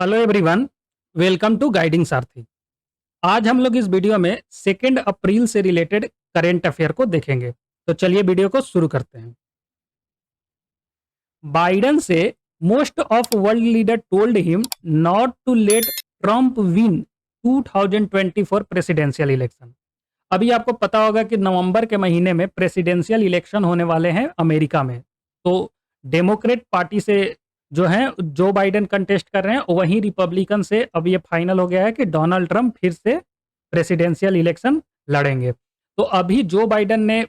Hello everyone, welcome to guiding Sarathi. आज हम लोग इस वीडियो में 2 अप्रैल से रिलेटेड करेंट अफेयर को देखेंगे। तो चलिए वीडियो को शुरू करते हैं। बाइडन से most of world leader told him not to let Trump win 2024 presidential election. अभी आपको पता होगा कि नवंबर के महीने में प्रेसिडेंशियल इलेक्शन होने वाले हैं अमेरिका में। तो डेमोक्रेट पार्टी से जो है जो बाइडेन कंटेस्ट कर रहे हैं, वहीं रिपब्लिकन से अब ये फाइनल हो गया है कि डोनाल्ड ट्रंप फिर से प्रेसिडेंशियल इलेक्शन लड़ेंगे। तो अभी जो बाइडेन ने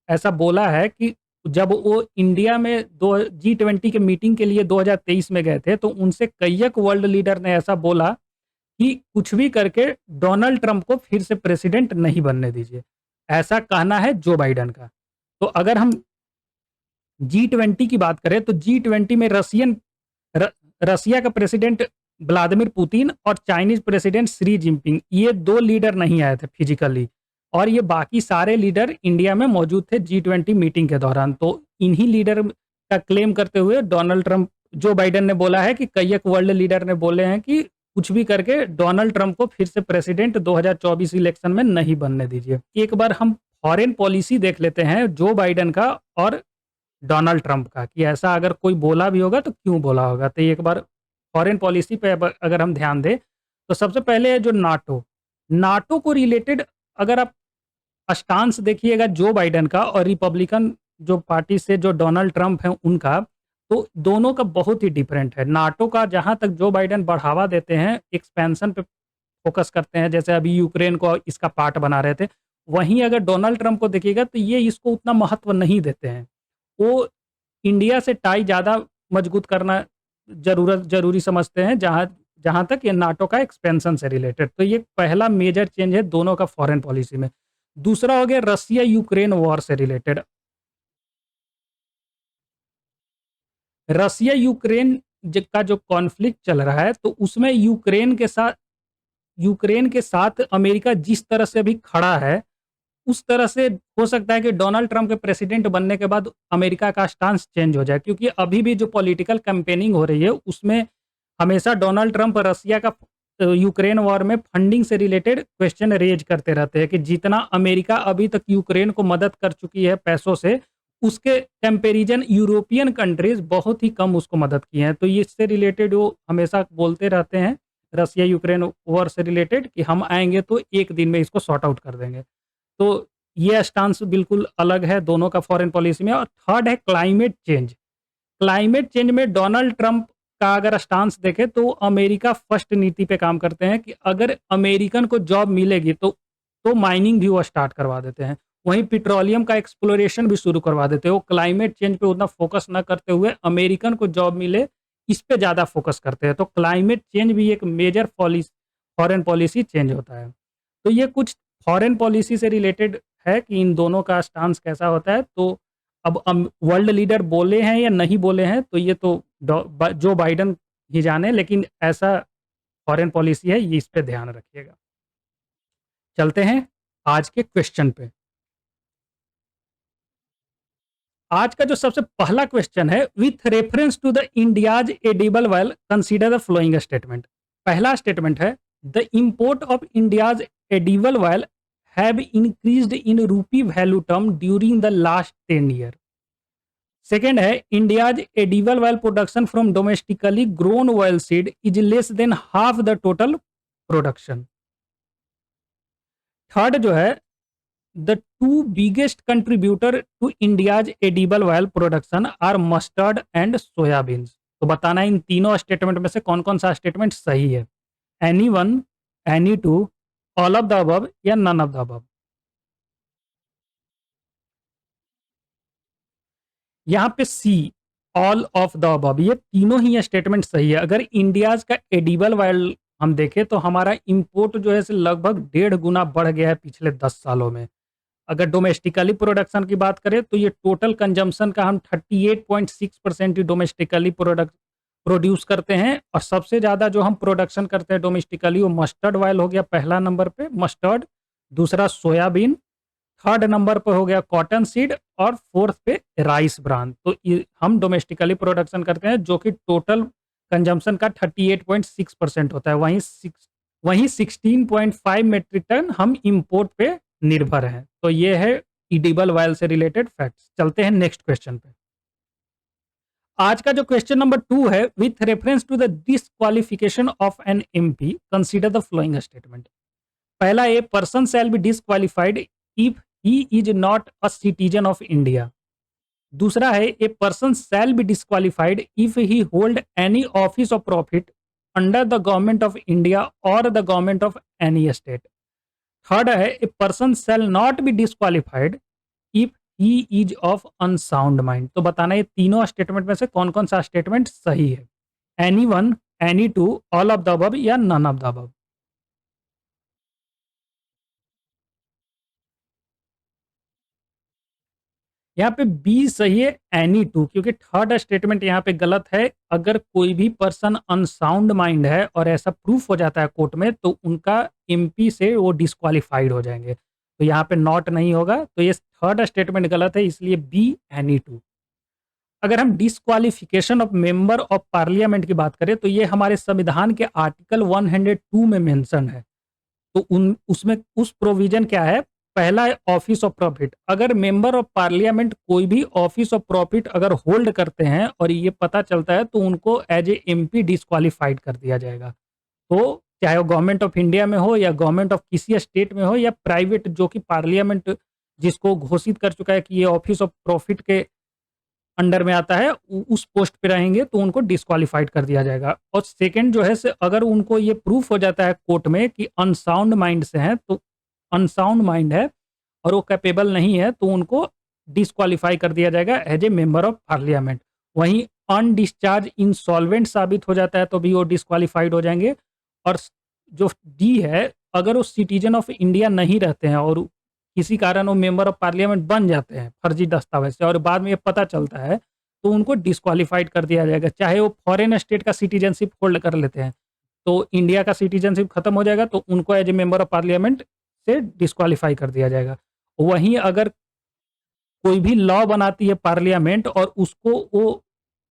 ऐसा बोला है कि जब वो इंडिया में दो G20 के मीटिंग के लिए 2023 में गए थे, तो उनसे कईयक वर्ल्ड लीडर ने ऐसा बोला कि कुछ भी करके डोनाल्ड ट्रंप को फिर से प्रेसिडेंट नहीं बनने दीजिए। ऐसा कहना है जो बाइडेन का। तो अगर हम G20 की बात करें तो G20 में रसिया का प्रेसिडेंट व्लादिमीर पुतिन और चाइनीज प्रेसिडेंट शी जिनपिंग, ये 2 लीडर नहीं आए थे फिजिकली, और ये बाकी सारे लीडर इंडिया में मौजूद थे G20 मीटिंग के दौरान। तो इन्हीं लीडर का क्लेम करते हुए डोनाल्ड ट्रंप, जो बाइडेन ने बोला है कि कई एक वर्ल्ड लीडर ने बोले हैं कि कुछ भी करके डोनाल्ड ट्रंप को फिर से प्रेसिडेंट 2024 इलेक्शन में नहीं बनने दीजिए। एक बार हम फॉरेन पॉलिसी देख लेते हैं जो बाइडेन का और डोनाल्ड ट्रंप का, कि ऐसा अगर कोई बोला भी होगा तो क्यों बोला होगा। तो एक बार फॉरेन पॉलिसी पे अगर हम ध्यान दें तो सबसे पहले है जो नाटो। नाटो को रिलेटेड अगर आप स्टांस देखिएगा जो बाइडेन का और रिपब्लिकन जो पार्टी से जो डोनाल्ड ट्रंप है उनका, तो दोनों का बहुत ही डिफरेंट है। नाटो का जहां तक जो बाइडेन बढ़ावा देते हैं, एक्सपेंशन पे फोकस करते हैं, जैसे अभी यूक्रेन को इसका पार्ट बना रहे थे, वहीं अगर डोनाल्ड ट्रंप को देखिएगा तो ये इसको उतना महत्व नहीं देते हैं। वो इंडिया से टाई ज़्यादा मजबूत करना ज़रूरी समझते हैं, जहाँ जहाँ तक ये नाटो का एक्सपेंशन से रिलेटेड। तो ये पहला मेजर चेंज है दोनों का फॉरेन पॉलिसी में। दूसरा हो गया रसिया यूक्रेन वॉर से रिलेटेड। रसिया यूक्रेन का जो कॉन्फ्लिक्ट चल रहा है, तो उसमें यूक्रेन के साथ अमेरिका जिस तरह से अभी खड़ा है, उस तरह से हो सकता है कि डोनाल्ड ट्रंप के प्रेसिडेंट बनने के बाद अमेरिका का स्टांस चेंज हो जाए, क्योंकि अभी भी जो पॉलिटिकल कैंपेनिंग हो रही है उसमें हमेशा डोनाल्ड ट्रंप रसिया का यूक्रेन वॉर में फंडिंग से रिलेटेड क्वेश्चन रेज करते रहते हैं कि जितना अमेरिका अभी तक यूक्रेन को मदद कर चुकी है पैसों से, उसके कंपैरिजन यूरोपियन कंट्रीज बहुत ही कम उसको मदद की है। तो इससे रिलेटेड वो हमेशा बोलते रहते हैं रसिया यूक्रेन वॉर से रिलेटेड कि हम आएंगे तो एक दिन में इसको सॉर्ट आउट कर देंगे। तो ये स्टांस बिल्कुल अलग है दोनों का फॉरेन पॉलिसी में। और थर्ड है क्लाइमेट चेंज। क्लाइमेट चेंज में डोनाल्ड ट्रंप का अगर स्टांस देखें तो अमेरिका फर्स्ट नीति पे काम करते हैं कि अगर अमेरिकन को जॉब मिलेगी तो माइनिंग भी वो स्टार्ट करवा देते हैं। वहीं पेट्रोलियम का एक्सप्लोरेशन भी शुरू करवा देते हैं। वो क्लाइमेट चेंज पे उतना फोकस न करते हुए अमेरिकन को जॉब मिले, इस पे ज़्यादा फोकस करते हैं। तो क्लाइमेट चेंज भी एक मेजर फॉरेन पॉलिसी चेंज होता है। तो ये कुछ फॉरेन पॉलिसी से रिलेटेड है कि इन दोनों का स्टांस कैसा होता है। तो अब वर्ल्ड लीडर बोले हैं या नहीं बोले हैं, तो ये तो जो बाइडन ही जाने, लेकिन ऐसा फॉरेन पॉलिसी है, ये इस पे ध्यान रखिएगा। चलते हैं आज के क्वेश्चन पे। आज का जो सबसे पहला क्वेश्चन है, with reference to the India's edible oil consider the following statement. पहला स्टेटमेंट है, the import of India's edible oil have increased in rupee value term during the last 10 year. Second है, India's edible oil production from domestically grown oil seed is less than half the total production. Third जो है, the two biggest contributor to India's edible oil production are mustard and soybean. तो बताना है इन तीनों statement में से कौन कौन सा स्टेटमेंट सही है। Any one, any two, all of the above या नन ऑफ द अबव। यहाँ पे सी, ऑल ऑफ द अबव, ये तीनों ही स्टेटमेंट सही है। अगर इंडियाज का एडिबल ऑयल हम देखें तो हमारा इंपोर्ट जो है लगभग 1.5 गुना बढ़ गया है पिछले 10 सालों में। अगर डोमेस्टिकली प्रोडक्शन की बात करें तो ये टोटल कंजम्पशन का हम 38.6% ही डोमेस्टिकली प्रोडक्ट प्रोड्यूस करते हैं। और सबसे ज़्यादा जो हम प्रोडक्शन करते हैं डोमेस्टिकली, वो मस्टर्ड ऑयल हो गया पहला नंबर पे, मस्टर्ड। दूसरा सोयाबीन, थर्ड नंबर पर हो गया कॉटन सीड, और फोर्थ पे राइस ब्रान। तो हम डोमेस्टिकली प्रोडक्शन करते हैं, जो कि टोटल कंजम्पशन का 38.6% होता है, वहीं 16.5 मेट्रिक टन हम इंपोर्ट पे निर्भर हैं। तो ये है एडिबल ऑयल से रिलेटेड फैक्ट्स। चलते हैं नेक्स्ट क्वेश्चन पे। आज का जो क्वेश्चन नंबर 2 है, with reference to the disqualification of an MP consider the following statement. पहला, a person shall be disqualified if he is not a citizen of India. दूसरा है, a person shall be disqualified if he hold any office of profit under the government of India और the government of any state. Third है, a person shall not be disqualified if he is of unsound mind. तो बताना ये तीनों statement में से कौन कौन सा स्टेटमेंट सही है? Any one, any two, all of the above या नन ऑफ द अबव? यहाँ पे बी सही है, एनी टू, क्योंकि थर्ड स्टेटमेंट यहाँ पे गलत है। अगर कोई भी पर्सन अनसाउंड माइंड है और ऐसा प्रूफ हो जाता है कोर्ट में, तो उनका एमपी से वो डिस्क्वालिफाइड हो जाएंगे। तो यहाँ पे नॉट नहीं होगा, तो ये थर्ड स्टेटमेंट गलत है, इसलिए बी एनी टू। अगर हम disqualification of member of parliament की बात करें, तो ये हमारे संविधान के आर्टिकल 102 में मेंशन है। तो उन उसमें उस प्रोविजन क्या है? पहला है ऑफिस ऑफ प्रॉफिट। अगर मेंबर ऑफ पार्लियामेंट कोई भी ऑफिस ऑफ प्रॉफिट अगर होल्ड करते हैं और ये पता चलता है, तो उनको एज ए एमपी डिस्क्वालिफाइड कर दिया जाएगा। तो चाहे वो गवर्नमेंट ऑफ इंडिया में हो या गवर्नमेंट ऑफ किसी स्टेट में हो या प्राइवेट, जो कि पार्लियामेंट जिसको घोषित कर चुका है कि ये ऑफिस ऑफ प्रॉफिट के अंडर में आता है, उस पोस्ट पे रहेंगे, तो उनको डिस्क्वालिफाइड कर दिया जाएगा। और सेकंड जो है अगर उनको ये प्रूफ हो जाता है कोर्ट में कि अनसाउंड माइंड से हैं, तो अनसाउंड माइंड है और वो कैपेबल नहीं है, तो उनको डिस्क्वालीफाई कर दिया जाएगा as a member of parliament. वहीं अनडिस्चार्ज इंसॉल्वेंट साबित हो जाता है, तो भी वो डिस्क्वालीफाइड हो जाएंगे। और जो डी है, अगर वो सिटीजन ऑफ इंडिया नहीं रहते हैं और किसी कारण वो मेंबर ऑफ पार्लियामेंट बन जाते हैं फर्जी दस्तावेज से, और बाद में ये पता चलता है, तो उनको डिस्क्वालीफाइड कर दिया जाएगा। चाहे वो फॉरेन स्टेट का सिटीजनशिप होल्ड कर लेते हैं, तो इंडिया का सिटीजनशिप खत्म हो जाएगा, तो उनको as a member of parliament से डिस्क्वालीफाई कर दिया जाएगा। वहीं अगर कोई भी लॉ बनाती है पार्लियामेंट और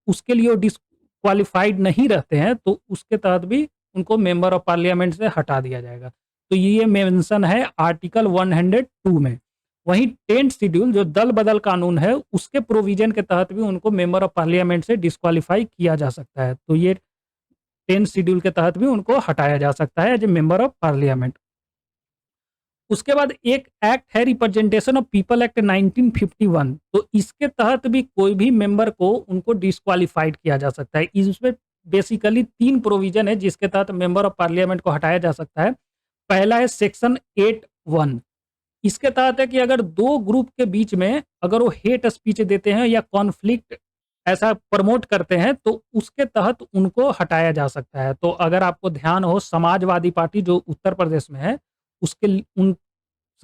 उसके लिए वो डिस्क्वालीफाइड नहीं रहते हैं, तो उसके तहत भी उनको मेंबर ऑफ पार्लियामेंट से हटा दिया जाएगा। तो ये मेंशन है आर्टिकल 102 में। वहीं 10th शेड्यूल जो दल बदल कानून है, उसके प्रोविजन के तहत भी उनको मेंबर ऑफ पार्लियामेंट से डिस्क्वालीफाई किया जा सकता है। तो ये 10th शेड्यूल के तहत भी उनको हटाया जा सकता है as a member of parliament. उसके बाद एक एक्ट है, रिप्रेजेंटेशन ऑफ पीपल एक्ट 1951। तो इसके तहत भी कोई भी मेंबर को उनको डिस्क्वालीफाइड किया जा सकता है। इसमें बेसिकली 3 प्रोविजन है जिसके तहत मेंबर ऑफ पार्लियामेंट को हटाया जा सकता है। पहला है सेक्शन 8(1). इसके तहत है कि अगर 2 ग्रुप के बीच में अगर वो हेट स्पीच देते हैं या कॉन्फ्लिक्ट ऐसा प्रमोट करते हैं, तो उसके तहत उनको हटाया जा सकता है। तो अगर आपको ध्यान हो, समाजवादी पार्टी जो उत्तर प्रदेश में है, उन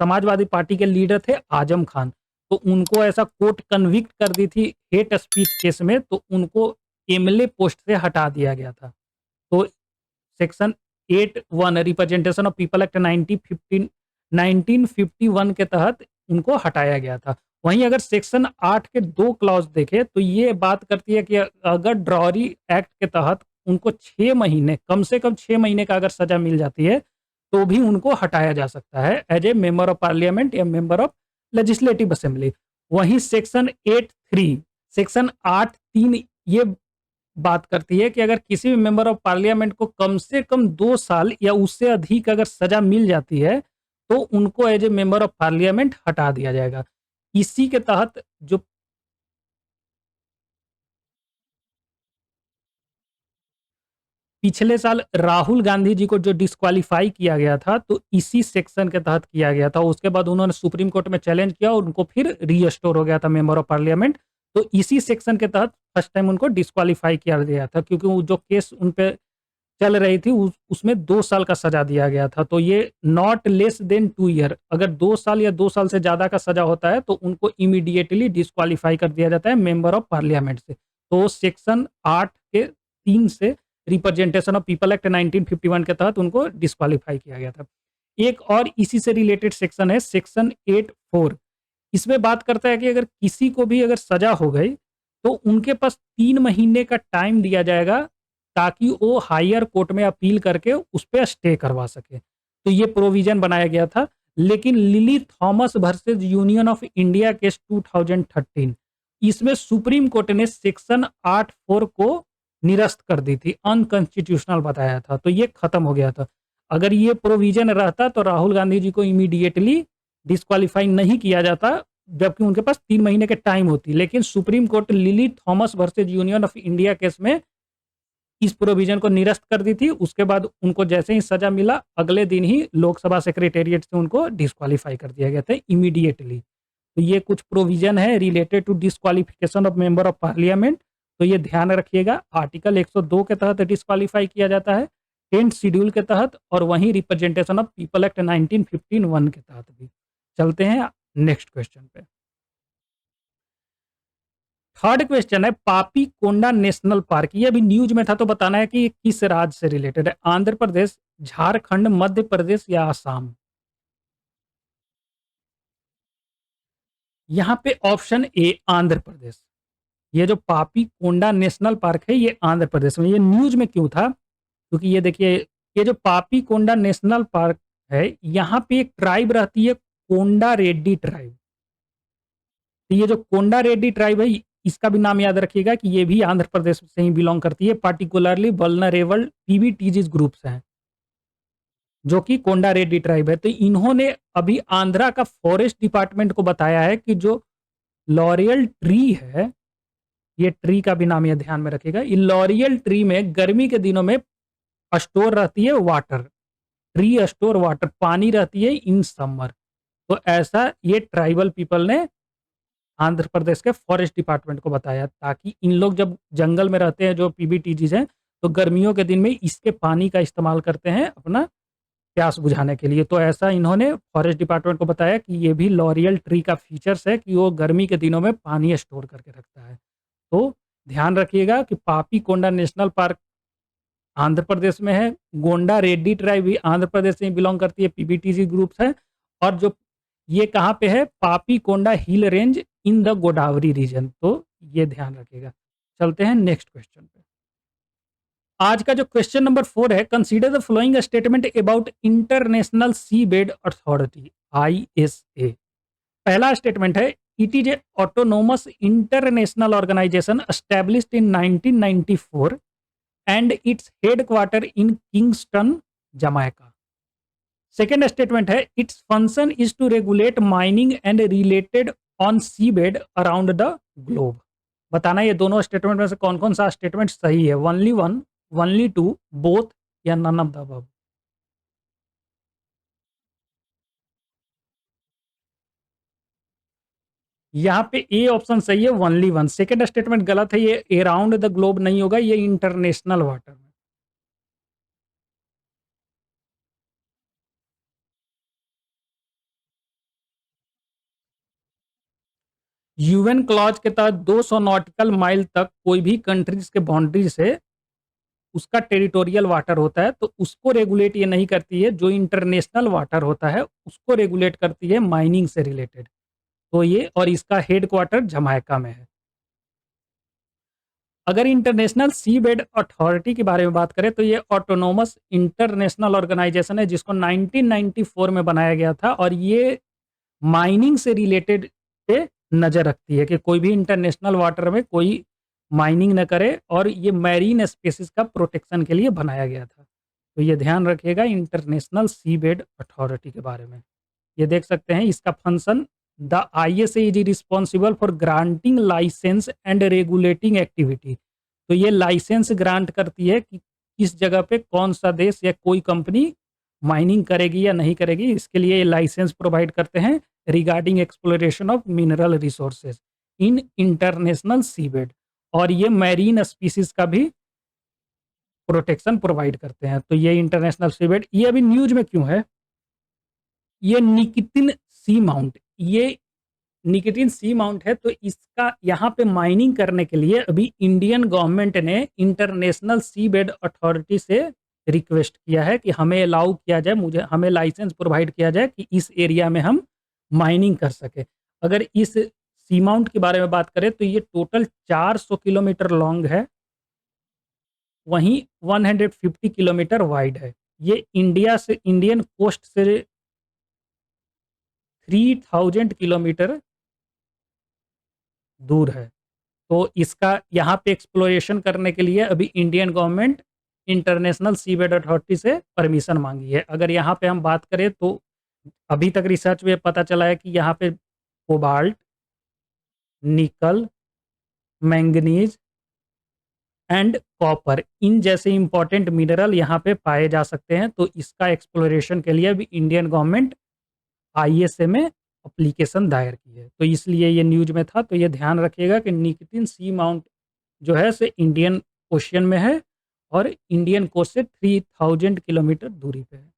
समाजवादी पार्टी के लीडर थे आजम खान। तो उनको ऐसा कोर्ट कन्विक्ट कर दी थी हेट स्पीच केस में, तो उनको एमएलए पोस्ट से हटा दिया गया था। तो section 8(1) representation of people act 1951 के तहत उनको हटाया गया था। वहीं अगर सेक्शन 8 के 2 क्लॉज देखें, तो ये बात करती है कि अगर ड्रॉरी एक्ट के तहत उनको 6 महीने, कम से कम 6 महीने का अगर सजा मिल जाती है, तो भी उनको हटाया जा सकता है as a member of parliament या मेंबर ऑफ लेजिस्लेटिव असेंबली। वहीं सेक्शन 8(3), सेक्शन 8(3) ये बात करती है कि अगर किसी भी मेंबर ऑफ पार्लियामेंट को कम से कम 2 साल या उससे अधिक अगर सजा मिल जाती है, तो उनको as a member of parliament हटा दिया जाएगा। इसी के तहत जो पिछले साल राहुल गांधी जी को जो डिस्क्वालीफाई किया गया था, तो इसी सेक्शन के तहत किया गया था। उसके बाद उन्होंने सुप्रीम कोर्ट में चैलेंज किया और उनको फिर रीस्टोर हो गया था मेंबर ऑफ पार्लियामेंट। तो इसी सेक्शन के तहत फर्स्ट टाइम उनको डिस्क्वालीफाई किया गया था, क्योंकि वो जो केस उन पे चल रही थी उसमें 2 साल का सजा दिया गया था। तो ये नॉट लेस देन 2 ईयर, अगर 2 साल या 2 साल से ज़्यादा का सजा होता है, तो उनको इमीडिएटली डिस्क्वालीफाई कर दिया जाता है मेंबर ऑफ पार्लियामेंट से। तो सेक्शन 8 के 3 से रिप्रेजेंटेशन ऑफ पीपल एक्ट 1951 के तहत उनको डिस्क्वालीफाई किया गया था। एक और इसी से रिलेटेड सेक्शन है, सेक्शन 8(4). इसमें बात करता है कि अगर किसी को भी अगर सजा हो गई, तो उनके पास 3 महीने का टाइम दिया जाएगा ताकि वो हायर कोर्ट में अपील करके उस पे स्टे करवा सके। तो ये प्रोविज़न बनाया गया था। लेकिन lily Thomas versus union of India case 2013, इसमें सुप्रीम कोर्ट ने सेक्शन 8(4) को निरस्त कर दी थी, अनकॉन्स्टिट्यूशनल बताया था, तो ये खत्म हो गया था। अगर ये प्रोविज़न रहता तो राहुल गांधी जी को इमीडिएटली डिस्क्वालीफाई नहीं किया जाता, जबकि उनके पास 3 महीने के टाइम होती। लेकिन supreme court lily Thomas versus union of India case में इस प्रोविजन को निरस्त कर दी थी। उसके बाद उनको जैसे ही सजा मिला, अगले दिन ही लोकसभा सेक्रेटेरिएट से उनको डिस्क्वालीफाई कर दिया गया था इमीडिएटली। तो ये कुछ प्रोविजन है related to disqualification of member of parliament. तो ये ध्यान रखिएगा, आर्टिकल 102 के तहत डिस्क्वालीफाई किया जाता है, 10th शेड्यूल के तहत, और वहीं रिप्रेजेंटेशन ऑफ पीपल एक्ट 1915 के तहत भी। चलते हैं नेक्स्ट क्वेश्चन पे। थर्ड क्वेश्चन है, पापी कोंडा नेशनल पार्क, ये अभी न्यूज में था, तो बताना है कि किस राज्य से रिलेटेड है। आंध्र प्रदेश, झारखंड, मध्य प्रदेश या आसाम। यहां पे ऑप्शन ए आंध्र प्रदेश। ये जो पापी कोंडा नेशनल पार्क है ये आंध्र प्रदेश में। ये न्यूज में क्यों था, क्योंकि ये देखिए, ये जो पापी कोंडा नेशनल पार्क है, यहाँ पे एक ट्राइब रहती है, कोंडा रेड्डी ट्राइब। तो ये जो कोंडा रेड्डी ट्राइब है, इसका भी नाम याद रखिएगा कि ये भी आंध्र प्रदेश से ही बिलोंग करती है। पार्टिकुलरली वल्नरेबल पीवीटीजीज ग्रुप्स हैं, जो कि कोंडा रेड्डी ट्राइब है। तो इन्होंने अभी आंध्रा का फॉरेस्ट डिपार्टमेंट को बताया है कि जो लॉरियल ट्री है, ये ट्री का भी नाम ये ध्यान में रखिएगा, ये लॉरियल ट्री में गर्मी के दिनों में स्टोर रहती है वाटर, ट्री स्टोर वाटर, पानी रहती है इन समर। तो ऐसा ये ट्राइबल पीपल ने आंध्र प्रदेश के फॉरेस्ट डिपार्टमेंट को बताया, ताकि इन लोग जब जंगल में रहते हैं, जो पीबीटीजीज हैं, तो गर्मियों के दिन में इसके पानी का इस्तेमाल करते हैं अपना प्यास बुझाने के लिए। तो ऐसा इन्होंने फॉरेस्ट डिपार्टमेंट को बताया कि ये भी लॉरियल ट्री का फीचर्स है कि वो गर्मी के दिनों में पानी स्टोर करके रखता है। तो ध्यान रखिएगा कि पापी कोंडा नेशनल पार्क आंध्र प्रदेश में है, गोंडा रेड्डी ट्राइब भी आंध्र प्रदेश से ही बिलोंग करती है, पीबीटीजी ग्रुप्स है, और जो ये कहाँ पे है, Papikonda hill range in the Godavari region. तो ये ध्यान रखिएगा। चलते हैं नेक्स्ट क्वेश्चन पे। आज का जो क्वेश्चन नंबर 4 है, consider the following statement about international sea bed authority, ISA. पहला स्टेटमेंट है, it is a autonomous international organization established in 1994 and its headquarter in Kingston, Jamaica. Second statement है, its function is to regulate mining and related on sea bed around the globe. बताना ये दोनों statement में से कौन कौन सा statement सही है, only one, only two, both, या नन ऑफ द अबव। यहाँ पे ए ऑप्शन सही है, ओनली वन। सेकेंड स्टेटमेंट गलत है, ये अराउंड द ग्लोब नहीं होगा, ये इंटरनेशनल वाटर में। यूएन क्लॉज के तहत 200 नॉटिकल माइल तक कोई भी कंट्रीज के बाउंड्री से उसका टेरिटोरियल वाटर होता है, तो उसको रेगुलेट ये नहीं करती है। जो इंटरनेशनल वाटर होता है उसको रेगुलेट करती है माइनिंग से रिलेटेड। तो ये, और इसका हेडक्वार्टर जमाइका में है। अगर इंटरनेशनल सी बेड अथॉरिटी के बारे में बात करें, तो ये ऑटोनोमस इंटरनेशनल ऑर्गेनाइजेशन है, जिसको 1994 में बनाया गया था, और ये माइनिंग से रिलेटेड पे नज़र रखती है कि कोई भी इंटरनेशनल वाटर में कोई माइनिंग न करे, और ये मैरीन स्पेसीज का प्रोटेक्शन के लिए बनाया गया था। तो ये ध्यान रखिएगा इंटरनेशनल सी बेड अथॉरिटी के बारे में। ये देख सकते हैं इसका function, the ISA is responsible for granting licence and regulating activity. तो ये लाइसेंस ग्रांट करती है कि किस जगह पे कौन सा देश या कोई कंपनी माइनिंग करेगी या नहीं करेगी, इसके लिए ये लाइसेंस प्रोवाइड करते हैं regarding exploration of mineral resources in international seabed, और ये मैरीन स्पीसीज का भी प्रोटेक्शन प्रोवाइड करते हैं। तो ये इंटरनेशनल सीबेड, ये अभी न्यूज में क्यों है, ये निकितिन सी माउंट, ये निकितिन सी माउंट है। तो इसका यहाँ पे माइनिंग करने के लिए अभी इंडियन गवर्नमेंट ने इंटरनेशनल सी बेड अथॉरिटी से रिक्वेस्ट किया है कि हमें अलाउ किया जाए, मुझे हमें लाइसेंस प्रोवाइड किया जाए कि इस एरिया में हम माइनिंग कर सके। अगर इस सी माउंट के बारे में बात करें, तो ये टोटल 400 किलोमीटर लॉन्ग है, वहीं 150 किलोमीटर वाइड है। ये इंडिया से, इंडियन कोस्ट से 3000 किलोमीटर दूर है। तो इसका यहाँ पे एक्सप्लोरेशन करने के लिए अभी Indian government international seabed authority से परमिशन मांगी है। अगर यहाँ पे हम बात करें तो अभी तक रिसर्च में पता चला है कि यहाँ पे कोबाल्ट, निकल, मैंगनीज एंड कॉपर, इन जैसे इंपॉर्टेंट मिनरल यहाँ पे पाए जा सकते हैं। तो इसका एक्सप्लोरेशन के लिए अभी इंडियन गवर्नमेंट आईएसए में एप्लीकेशन दायर की है। तो इसलिए ये न्यूज़ में था। तो ये ध्यान रखिएगा कि निकोटिन सी माउंट जो है से इंडियन ओशियन में है और इंडियन कोस्ट से 3000 किलोमीटर दूरी पे है।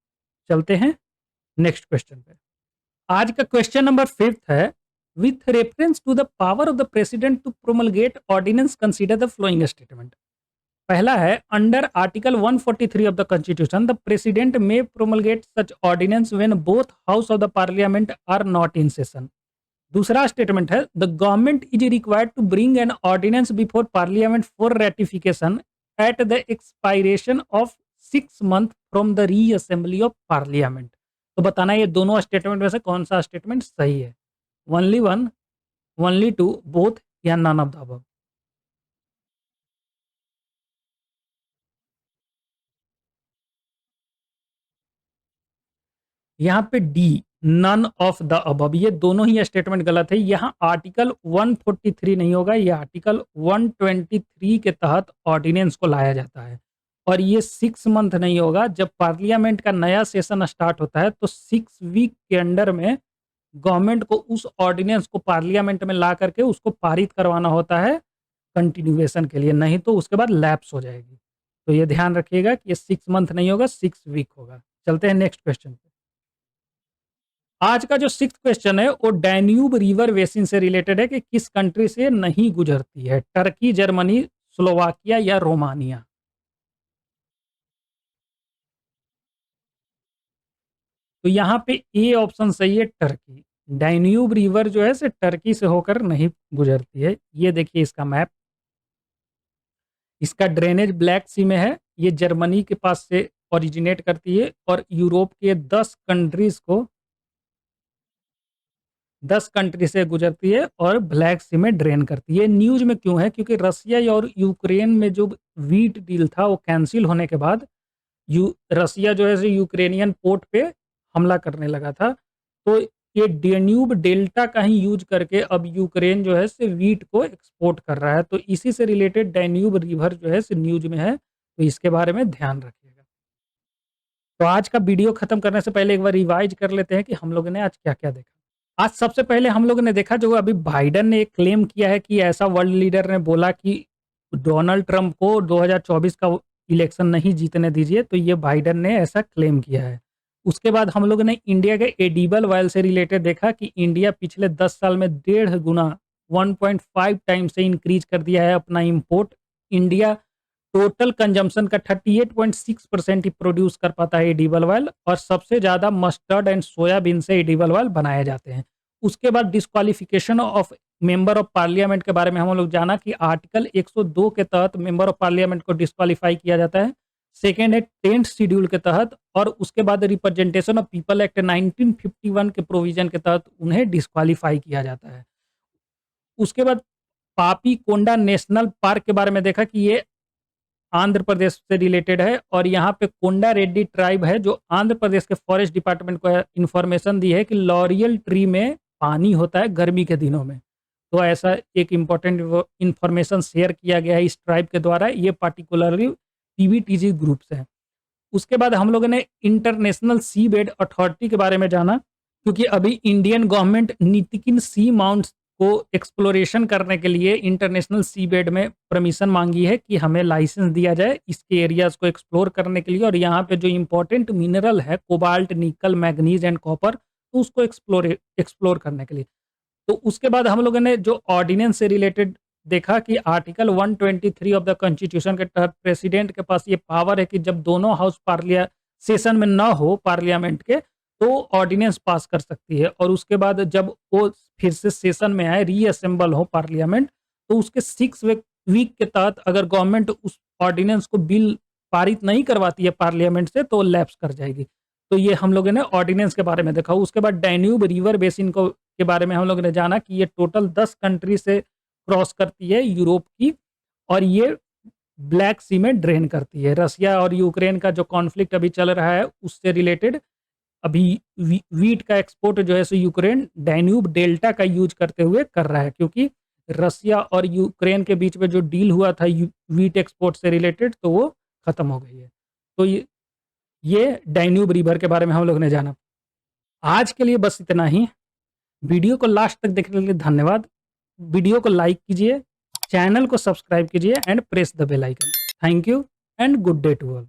चलते हैं नेक्स्ट क्वेश्चन पे। आज का क्वेश्चन नंबर 5 है, with reference to the power of the president to promulgate ordinance consider the following statement. पहला है, under article 143 of the constitution the president may promulgate such ordinance when both house of the parliament are not in session. दूसरा statement है, the government is required to bring an ordinance before parliament for ratification at the expiration of 6 month from the reassembly of parliament. तो बताना ये दोनों statement में से कौन सा स्टेटमेंट सही है। Only one, only two, both या नन ऑफ द अबव। यहाँ पे D, none of the above, ये दोनों ही स्टेटमेंट गलत है। यहाँ आर्टिकल 143 नहीं होगा, ये आर्टिकल 123 के तहत ऑर्डिनेंस को लाया जाता है। और ये 6 मंथ नहीं होगा। जब पार्लियामेंट का नया सेशन स्टार्ट होता है तो 6 वीक के अंडर में गवर्नमेंट को उस ऑर्डिनेंस को पार्लियामेंट में ला करके उसको पारित करवाना होता है कंटिन्यूएशन के लिए, नहीं तो उसके बाद लैप्स हो जाएगी। तो ये ध्यान रखिएगा कि ये 6 मंथ नहीं होगा, 6 वीक होगा। चलते हैं नेक्स्ट क्वेश्चन पे। आज का जो 6th क्वेश्चन है वो डैन्यूब रिवर बेसिन से रिलेटेड है कि किस कंट्री से नहीं गुजरती है, टर्की, जर्मनी, स्लोवाकिया या रोमानिया। तो यहाँ पे ए ऑप्शन सही है, टर्की। डैन्यूब रिवर जो है से टर्की से होकर नहीं गुजरती है। ये देखिए इसका मैप, इसका ड्रेनेज ब्लैक सी में है। ये जर्मनी के पास से ओरिजिनेट करती है और यूरोप के 10 कंट्री से गुजरती है और ब्लैक सी में ड्रेन करती है। न्यूज में क्यों है, क्योंकि रसिया और यूक्रेन में जो वीट डील था वो कैंसिल होने के बाद रसिया जो है यूक्रेनियन पोर्ट पे हमला करने लगा था। तो ये डेन्यूब डेल्टा का ही यूज करके अब यूक्रेन जो है से वीट को एक्सपोर्ट कर रहा है। तो इसी से रिलेटेड डैन्यूब रिवर जो है से न्यूज में है। तो इसके बारे में ध्यान रखिएगा। तो आज का वीडियो खत्म करने से पहले एक बार रिवाइज कर लेते हैं कि हम लोगों ने आज क्या क्या देखा। आज सबसे पहले हम लोगों ने देखा, जो अभी बाइडन ने एक क्लेम किया है कि ऐसा वर्ल्ड लीडर ने बोला कि डोनाल्ड ट्रंप को 2024 का इलेक्शन नहीं जीतने दीजिए। तो ये बाइडन ने ऐसा क्लेम किया है। उसके बाद हम लोगों ने इंडिया के एडिबल ऑयल से रिलेटेड देखा कि इंडिया पिछले 10 साल में 1.5 गुना 1.5 टाइम से इंक्रीज कर दिया है अपना इंपोर्ट। इंडिया टोटल कंजम्पशन का 38.6% ही प्रोड्यूस कर पाता है एडिबल ऑयल, और सबसे ज़्यादा मस्टर्ड एंड सोयाबीन से एडिबल ऑयल बनाए जाते हैं। उसके बाद disqualification of member of parliament के बारे में हम लोग जाना कि आर्टिकल 102 के तहत मेंबर ऑफ पार्लियामेंट को डिस्क्वालीफाई किया जाता है। सेकेंड है 10th शेड्यूल के तहत, और उसके बाद रिप्रेजेंटेशन ऑफ पीपल एक्ट 1951 के प्रोविजन के तहत उन्हें डिस्क्वालीफाई किया जाता है। उसके बाद पापी कोंडा नेशनल पार्क के बारे में देखा कि ये आंध्र प्रदेश से रिलेटेड है, और यहाँ पे कोंडा रेड्डी ट्राइब है जो आंध्र प्रदेश के फॉरेस्ट डिपार्टमेंट को इन्फॉर्मेशन दी है कि लॉरियल ट्री में पानी होता है गर्मी के दिनों में। तो ऐसा एक इम्पोर्टेंट इन्फॉर्मेशन शेयर किया गया है इस ट्राइब के द्वारा। ये पार्टिकुलरली टीबीटीजी ग्रुप से है। उसके बाद हम लोगों ने इंटरनेशनल सी बेड अथॉरिटी के बारे में जाना, क्योंकि अभी इंडियन गवर्नमेंट नितिकिन सी माउंट्स को एक्सप्लोरेशन करने के लिए इंटरनेशनल सी बेड में परमिशन मांगी है कि हमें लाइसेंस दिया जाए इसके एरियाज को एक्सप्लोर करने के लिए। और यहाँ पे जो इंपॉर्टेंट मिनरल है कोबाल्ट, निकल, मैग्नीज एंड कॉपर, तो उसको एक्सप्लोर करने के लिए। तो उसके बाद हम लोगों ने जो ऑर्डिनेंस से रिलेटेड देखा कि आर्टिकल 123 ऑफ द कॉन्स्टिट्यूशन के तहत प्रेसिडेंट के पास ये पावर है कि जब दोनों हाउस पार्लिया सेशन में ना हो पार्लियामेंट के, तो ऑर्डिनेंस पास कर सकती है। और उसके बाद जब वो फिर से सेशन में आए, रीअसेंबल हो पार्लियामेंट, तो उसके वीक के तहत अगर गवर्नमेंट उस ऑर्डिनेंस को बिल पारित नहीं करवाती है पार्लियामेंट से तो लैप्स कर जाएगी। तो ये हम लोगों ने ऑर्डिनेंस के बारे में देखा। उसके बाद डैन्यूब रिवर बेसिन को के बारे में हम लोगों ने जाना कि ये टोटल 10 कंट्री से क्रॉस करती है यूरोप की, और ये ब्लैक सी में ड्रेन करती है। रसिया और यूक्रेन का जो कॉन्फ्लिक्ट अभी चल रहा है उससे रिलेटेड अभी वीट का एक्सपोर्ट जो है सो यूक्रेन डैन्यूब डेल्टा का यूज करते हुए कर रहा है, क्योंकि रसिया और यूक्रेन के बीच में जो डील हुआ था वीट एक्सपोर्ट से रिलेटेड तो वो खत्म हो गई है। तो ये डैन्यूब रिवर के बारे में हम लोग ने जाना। आज के लिए बस इतना ही। वीडियो को लास्ट तक देखने के लिए धन्यवाद। वीडियो को लाइक कीजिए, चैनल को सब्सक्राइब कीजिए and press the bell icon. Thank you and good day to all.